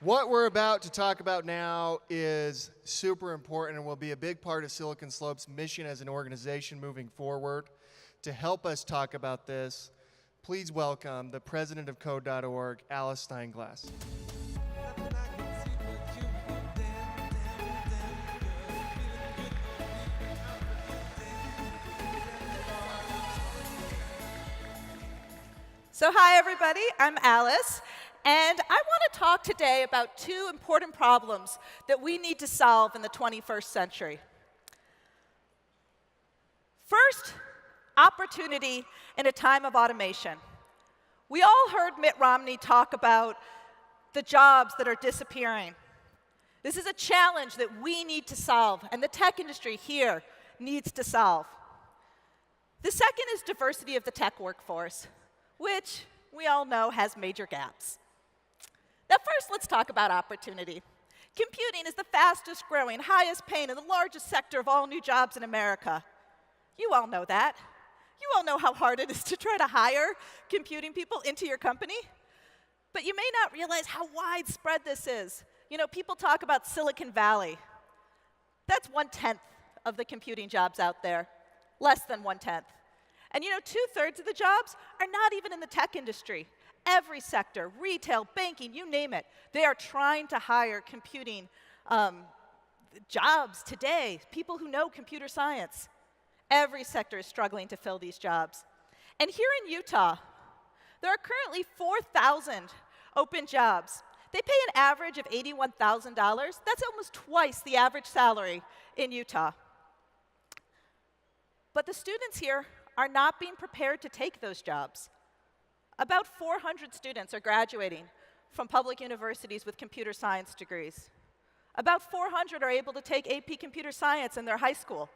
What we're about to talk about now is super important and will be a big part of Silicon Slope's mission as an organization moving forward. To help us talk about this, please welcome the president of Code.org, Alice Steinglass. So hi, everybody. I'm Alice, and I want to talk today about two important problems that we need to solve in the 21st century. First, opportunity in a time of automation. We all heard Mitt Romney talk about the jobs that are disappearing. This is a challenge that we need to solve, and the tech industry here needs to solve. The second is diversity of the tech workforce, which we all know has major gaps. Now first, let's talk about opportunity. Computing is the fastest growing, highest paying, and the largest sector of all new jobs in America. You all know that. You all know how hard it is to try to hire computing people into your company. But you may not realize how widespread this is. You know, people talk about Silicon Valley. That's 1/10 of the computing jobs out there, less than 1/10. And you know, 2/3 of the jobs are not even in the tech industry. Every sector, retail, banking, you name it, they are trying to hire computing jobs today, people who know computer science. Every sector is struggling to fill these jobs. And here in Utah, there are currently 4,000 open jobs. They pay an average of $81,000. That's almost twice the average salary in Utah. But the students here are not being prepared to take those jobs. About 400 students are graduating from public universities with computer science degrees. About 400 are able to take AP Computer Science in their high school.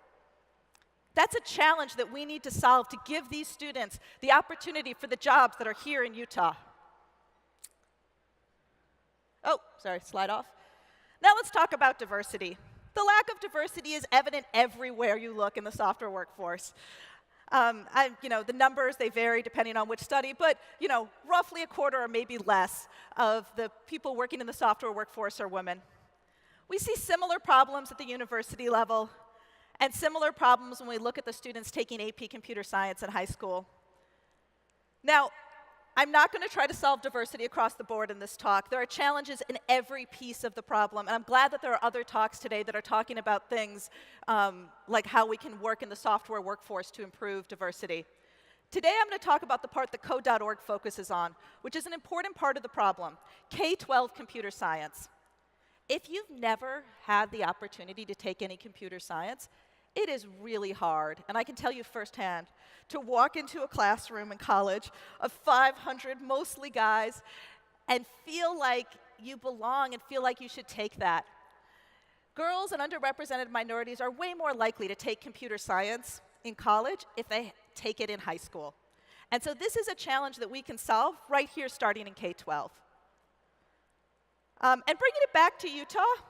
That's a challenge that we need to solve to give these students the opportunity for the jobs that are here in Utah. Oh, sorry, slide off. Now let's talk about diversity. The lack of diversity is evident everywhere you look in the software workforce. The numbers, they vary depending on which study, but roughly a quarter or maybe less of the people working in the software workforce are women. We see similar problems at the university level and similar problems when we look at the students taking AP Computer Science in high school. Now, I'm not going to try to solve diversity across the board in this talk. There are challenges in every piece of the problem, and I'm glad that there are other talks today that are talking about things like how we can work in the software workforce to improve diversity. Today, I'm going to talk about the part that Code.org focuses on, which is an important part of the problem, K-12 computer science. If you've never had the opportunity to take any computer science, it is really hard, and I can tell you firsthand, to walk into a classroom in college of 500, mostly guys, and feel like you belong and feel like you should take that. Girls and underrepresented minorities are way more likely to take computer science in college if they take it in high school. And so this is a challenge that we can solve right here starting in K-12. And bringing it back to Utah,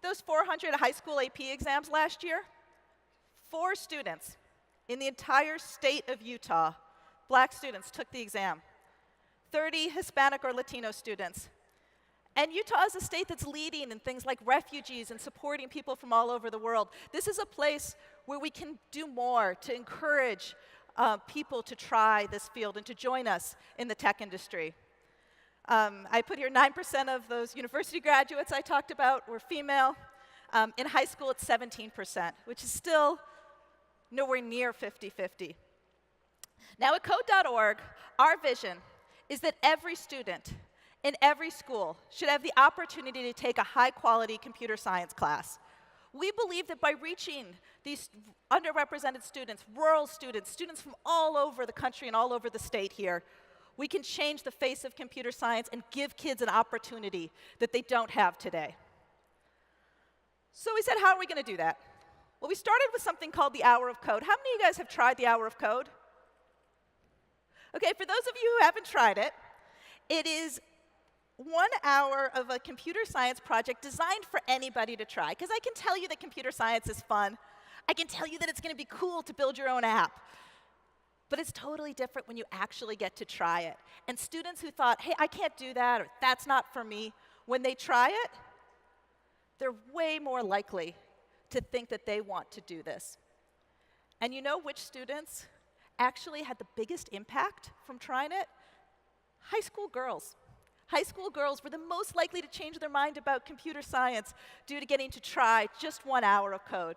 those 400 high school AP exams last year, 4 students in the entire state of Utah, black students, took the exam. 30 Hispanic or Latino students. And Utah is a state that's leading in things like refugees and supporting people from all over the world. This is a place where we can do more to encourage people to try this field and to join us in the tech industry. I put here 9% of those university graduates I talked about were female. In high school, it's 17%, which is still nowhere near 50-50. Now at Code.org, our vision is that every student in every school should have the opportunity to take a high-quality computer science class. We believe that by reaching these underrepresented students, rural students, students from all over the country and all over the state here, we can change the face of computer science and give kids an opportunity that they don't have today. So we said, how are we going to do that? Well, we started with something called the Hour of Code. How many of you guys have tried the Hour of Code? Okay, for those of you who haven't tried it, it is 1 hour of a computer science project designed for anybody to try. Because I can tell you that computer science is fun. I can tell you that it's going to be cool to build your own app. But it's totally different when you actually get to try it. And students who thought, hey, I can't do that, or that's not for me, when they try it, they're way more likely to think that they want to do this. And you know which students actually had the biggest impact from trying it? High school girls. High school girls were the most likely to change their mind about computer science due to getting to try just 1 hour of code.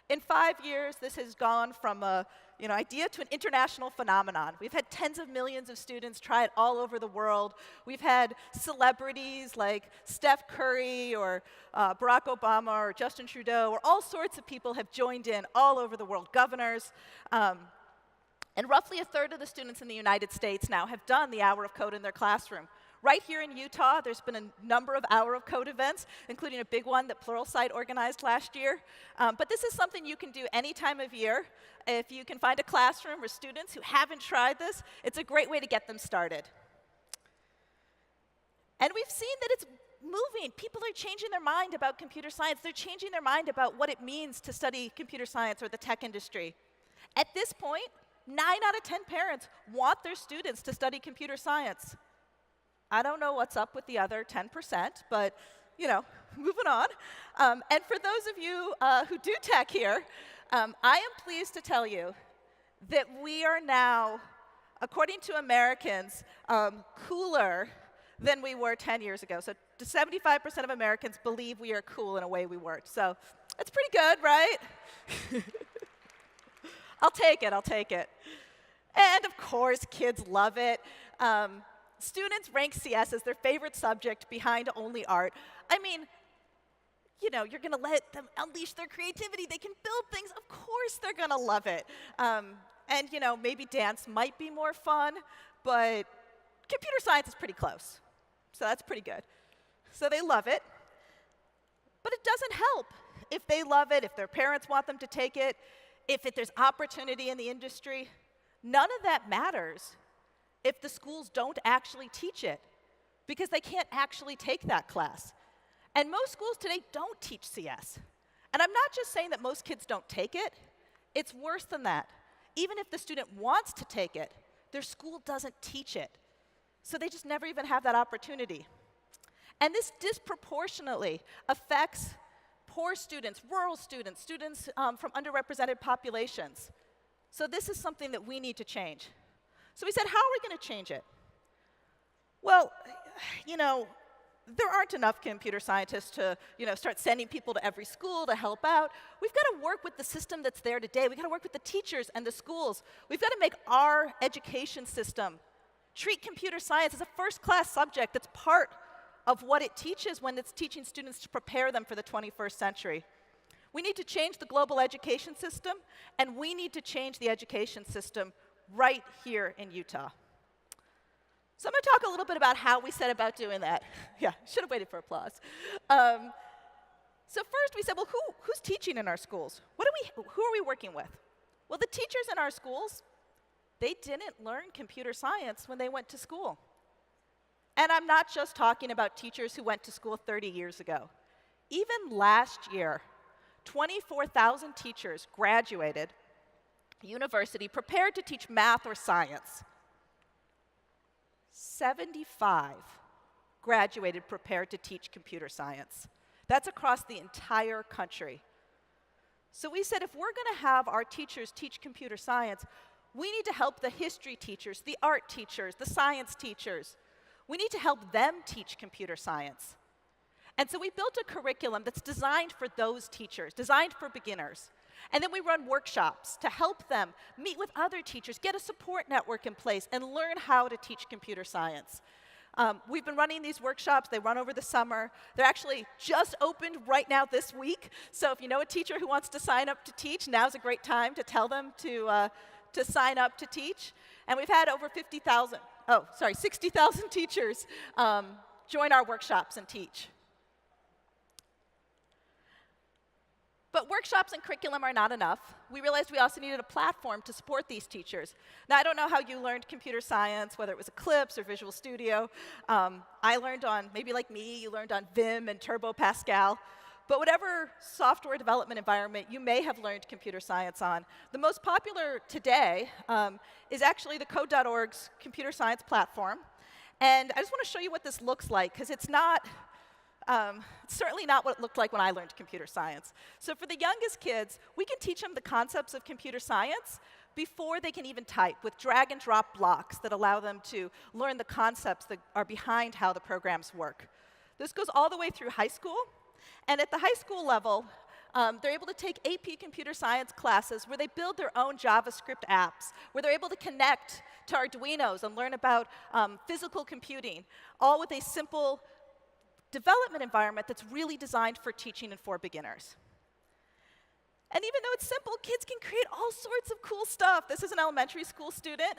In 5 years, this has gone from a idea to an international phenomenon. We've had tens of millions of students try it all over the world. We've had celebrities like Steph Curry or Barack Obama or Justin Trudeau, or all sorts of people have joined in all over the world, governors. And roughly a third of the students in the United States now have done the hour of code in their classroom. Right here in Utah, there's been a number of hour of code events, including a big one that Pluralsight organized last year. But this is something you can do any time of year. If you can find a classroom or students who haven't tried this, it's a great way to get them started. And we've seen that it's moving. People are changing their mind about computer science. They're changing their mind about what it means to study computer science or the tech industry. At this point, 9 out of 10 parents want their students to study computer science. I don't know what's up with the other 10%, but, moving on. And for those of you who do tech here, I am pleased to tell you that we are now, according to Americans, cooler than we were 10 years ago. So 75% of Americans believe we are cool in a way we weren't. So that's pretty good, right? I'll take it. And of course, kids love it. Students rank CS as their favorite subject behind only art. I mean, you're going to let them unleash their creativity. They can build things. Of course they're going to love it. And, maybe dance might be more fun, but computer science is pretty close. So that's pretty good. So they love it. But it doesn't help if they love it, if their parents want them to take it, if there's opportunity in the industry. None of that matters if the schools don't actually teach it, because they can't actually take that class. And most schools today don't teach CS. And I'm not just saying that most kids don't take it. It's worse than that. Even if the student wants to take it, their school doesn't teach it. So they just never even have that opportunity. And this disproportionately affects poor students, rural students, students from underrepresented populations. So this is something that we need to change. So we said, how are we going to change it? Well, there aren't enough computer scientists to, start sending people to every school to help out. We've got to work with the system that's there today. We've got to work with the teachers and the schools. We've got to make our education system treat computer science as a first-class subject that's part of what it teaches when it's teaching students to prepare them for the 21st century. We need to change the global education system, and we need to change the education system right here in Utah. So I'm going to talk a little bit about how we set about doing that. Yeah, should have waited for applause. So first we said, well, who's teaching in our schools? Who are we working with? Well, the teachers in our schools, they didn't learn computer science when they went to school. And I'm not just talking about teachers who went to school 30 years ago. Even last year, 24,000 teachers graduated university prepared to teach math or science. 75 graduated prepared to teach computer science. That's across the entire country. So we said, if we're going to have our teachers teach computer science, we need to help the history teachers, the art teachers, the science teachers. We need to help them teach computer science. And so we built a curriculum that's designed for those teachers, designed for beginners. And then we run workshops to help them meet with other teachers, get a support network in place, and learn how to teach computer science. We've been running these workshops. They run over the summer. They're actually just opened right now this week. So if you know a teacher who wants to sign up to teach, now's a great time to tell them to sign up to teach. And we've had over 60,000 teachers join our workshops and teach. But workshops and curriculum are not enough. We realized we also needed a platform to support these teachers. Now, I don't know how you learned computer science, whether it was Eclipse or Visual Studio. I learned on, maybe like me, you learned on Vim and Turbo Pascal. But whatever software development environment you may have learned computer science on, the most popular today is actually the Code.org's computer science platform. And I just want to show you what this looks like, because it's not It's certainly not what it looked like when I learned computer science. So for the youngest kids, we can teach them the concepts of computer science before they can even type, with drag and drop blocks that allow them to learn the concepts that are behind how the programs work. This goes all the way through high school. And at the high school level, they're able to take AP computer science classes where they build their own JavaScript apps, where they're able to connect to Arduinos and learn about physical computing, all with a simple development environment that's really designed for teaching and for beginners. And even though it's simple, kids can create all sorts of cool stuff. This is an elementary school student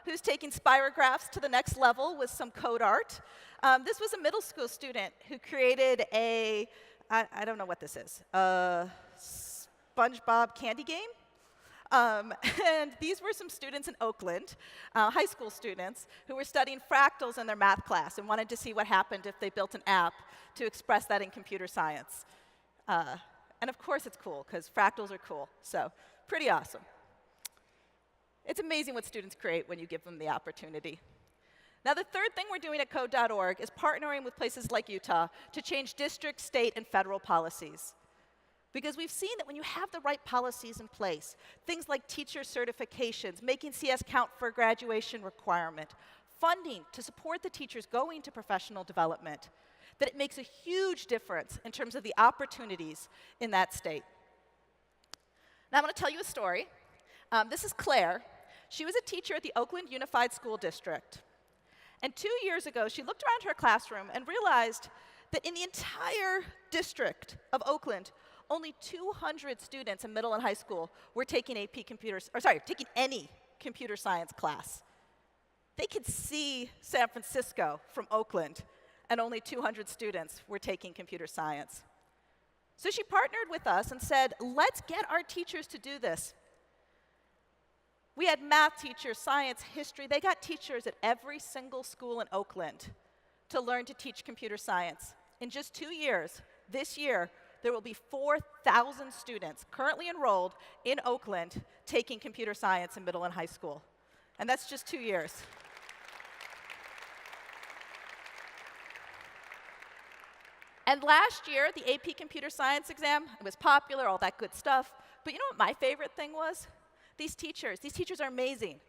who's taking spirographs to the next level with some code art. This was a middle school student who created a, I don't know what this is, a SpongeBob candy game. And these were some students in Oakland, high school students, who were studying fractals in their math class and wanted to see what happened if they built an app to express that in computer science. And of course it's cool, because fractals are cool, so pretty awesome. It's amazing what students create when you give them the opportunity. Now, the third thing we're doing at Code.org is partnering with places like Utah to change district, state, and federal policies. Because we've seen that when you have the right policies in place, things like teacher certifications, making CS count for a graduation requirement, funding to support the teachers going to professional development, that it makes a huge difference in terms of the opportunities in that state. Now, I'm going to tell you a story. This is Claire. She was a teacher at the Oakland Unified School District. And 2 years ago, she looked around her classroom and realized that in the entire district of Oakland, only 200 students in middle and high school were taking taking any computer science class. They could see San Francisco from Oakland, and only 200 students were taking computer science. So she partnered with us and said, let's get our teachers to do this. We had math teachers, science, history. They got teachers at every single school in Oakland to learn to teach computer science. In just 2 years, this year, there will be 4,000 students currently enrolled in Oakland taking computer science in middle and high school. And that's just 2 years. And last year, the AP Computer Science exam, it was popular, all that good stuff. But you know what my favorite thing was? These teachers are amazing.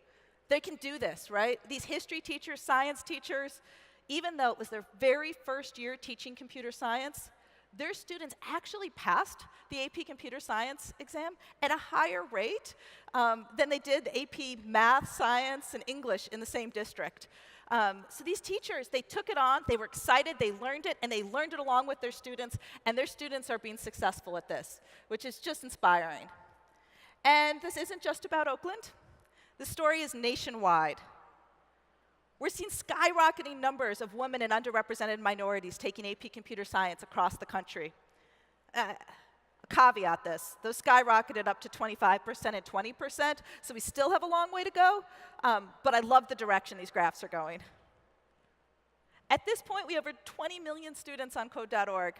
They can do this, right? These history teachers, science teachers, even though it was their very first year teaching computer science, their students actually passed the AP Computer Science exam at a higher rate than they did AP Math, Science, and English in the same district. So these teachers, they took it on, they were excited, they learned it, and they learned it along with their students, and their students are being successful at this, which is just inspiring. And this isn't just about Oakland. The story is nationwide. We're seeing skyrocketing numbers of women and underrepresented minorities taking AP Computer Science across the country. Caveat this, those skyrocketed up to 25% and 20%, so we still have a long way to go, but I love the direction these graphs are going. At this point, we have over 20 million students on Code.org.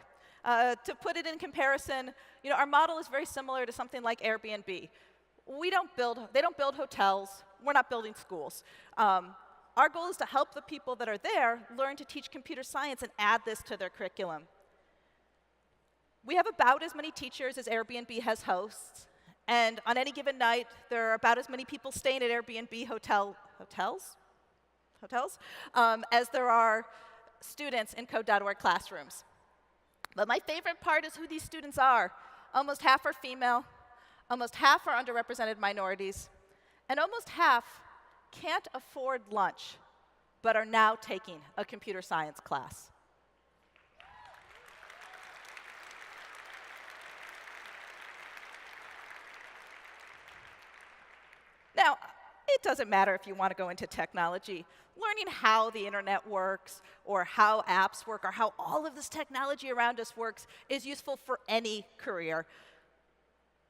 To put it in comparison, you know, our model is very similar to something like Airbnb. They don't build hotels, we're not building schools. Our goal is to help the people that are there learn to teach computer science and add this to their curriculum. We have about as many teachers as Airbnb has hosts, and on any given night, there are about as many people staying at Airbnb hotels as there are students in Code.org classrooms. But my favorite part is who these students are. Almost half are female, almost half are underrepresented minorities, and almost half can't afford lunch, but are now taking a computer science class. Now, it doesn't matter if you want to go into technology. Learning how the internet works, or how apps work, or how all of this technology around us works is useful for any career.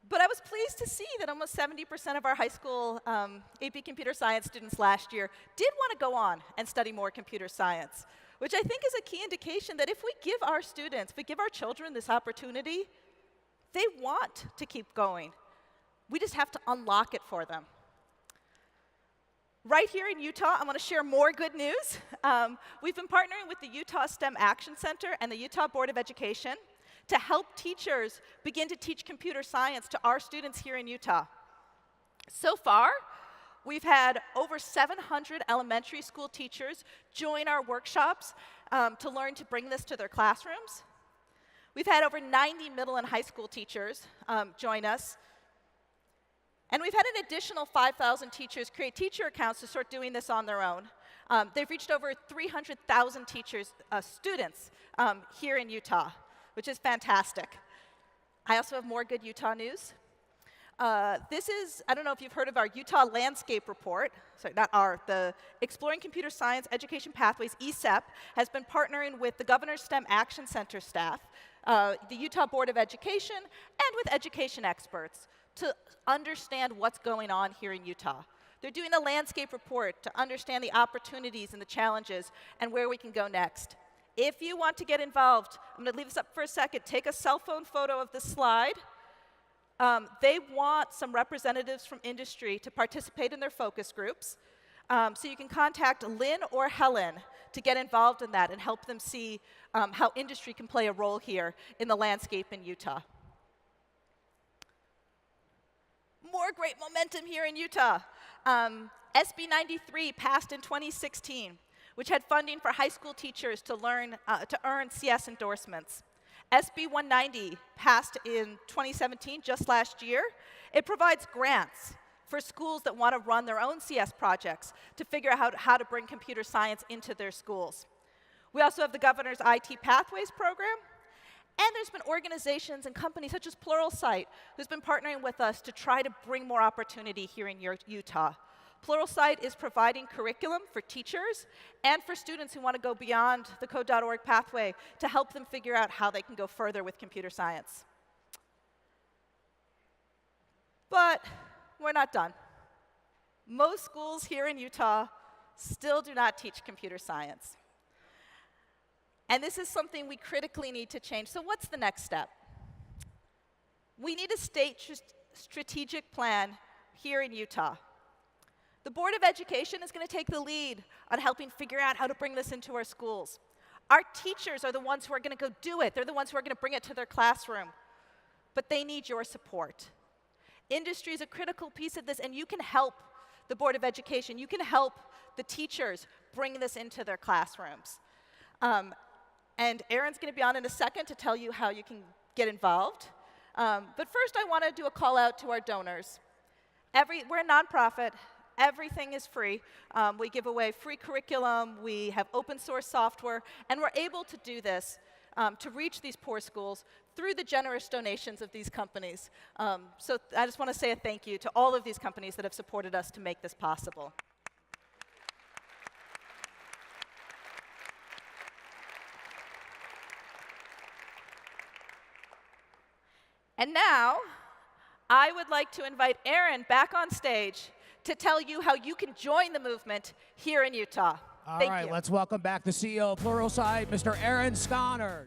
But I was pleased to see that almost 70% of our high school AP Computer Science students last year did want to go on and study more computer science, which I think is a key indication that if we give our students, if we give our children this opportunity, they want to keep going. We just have to unlock it for them. Right here in Utah, I want to share more good news. We've been partnering with the Utah STEM Action Center and the Utah Board of Education to help teachers begin to teach computer science to our students here in Utah. So far, we've had over 700 elementary school teachers join our workshops to learn to bring this to their classrooms. We've had over 90 middle and high school teachers join us. And we've had an additional 5,000 teachers create teacher accounts to start doing this on their own. They've reached over 300,000 students here in Utah, which is fantastic. I also have more good Utah news. This is, I don't know if you've heard of our Utah Landscape Report. Sorry, not our, the Exploring Computer Science Education Pathways, ESEP, has been partnering with the Governor's STEM Action Center staff, the Utah Board of Education, and with education experts to understand what's going on here in Utah. They're doing a landscape report to understand the opportunities and the challenges and where we can go next. If you want to get involved, I'm going to leave this up for a second. Take a cell phone photo of this slide. They want some representatives from industry to participate in their focus groups. So you can contact Lynn or Helen to get involved in that and help them see how industry can play a role here in the landscape in Utah. More great momentum here in Utah. SB 93 passed in 2016, which had funding for high school teachers to earn CS endorsements. SB 190 passed in 2017, just last year. It provides grants for schools that want to run their own CS projects to figure out how to bring computer science into their schools. We also have the Governor's IT Pathways program. And there's been organizations and companies such as Pluralsight who's been partnering with us to try to bring more opportunity here in Utah. Pluralsight is providing curriculum for teachers and for students who want to go beyond the code.org pathway to help them figure out how they can go further with computer science. But we're not done. Most schools here in Utah still do not teach computer science. And this is something we critically need to change. So what's the next step? We need a state strategic plan here in Utah. The Board of Education is going to take the lead on helping figure out how to bring this into our schools. Our teachers are the ones who are going to go do it. They're the ones who are going to bring it to their classroom. But they need your support. Industry is a critical piece of this, and you can help the Board of Education. You can help the teachers bring this into their classrooms. And Aaron's going to be on in a second to tell you how you can get involved. But first, I want to do a call out to our donors. We're a nonprofit. Everything is free. We give away free curriculum. We have open source software. And we're able to do this to reach these poor schools through the generous donations of these companies. So I just want to say a thank you to all of these companies that have supported us to make this possible. And now, I would like to invite Aaron back on stage to tell you how you can join the movement here in Utah. All right, let's welcome back the CEO of Pluralsight, Mr. Aaron Sconner.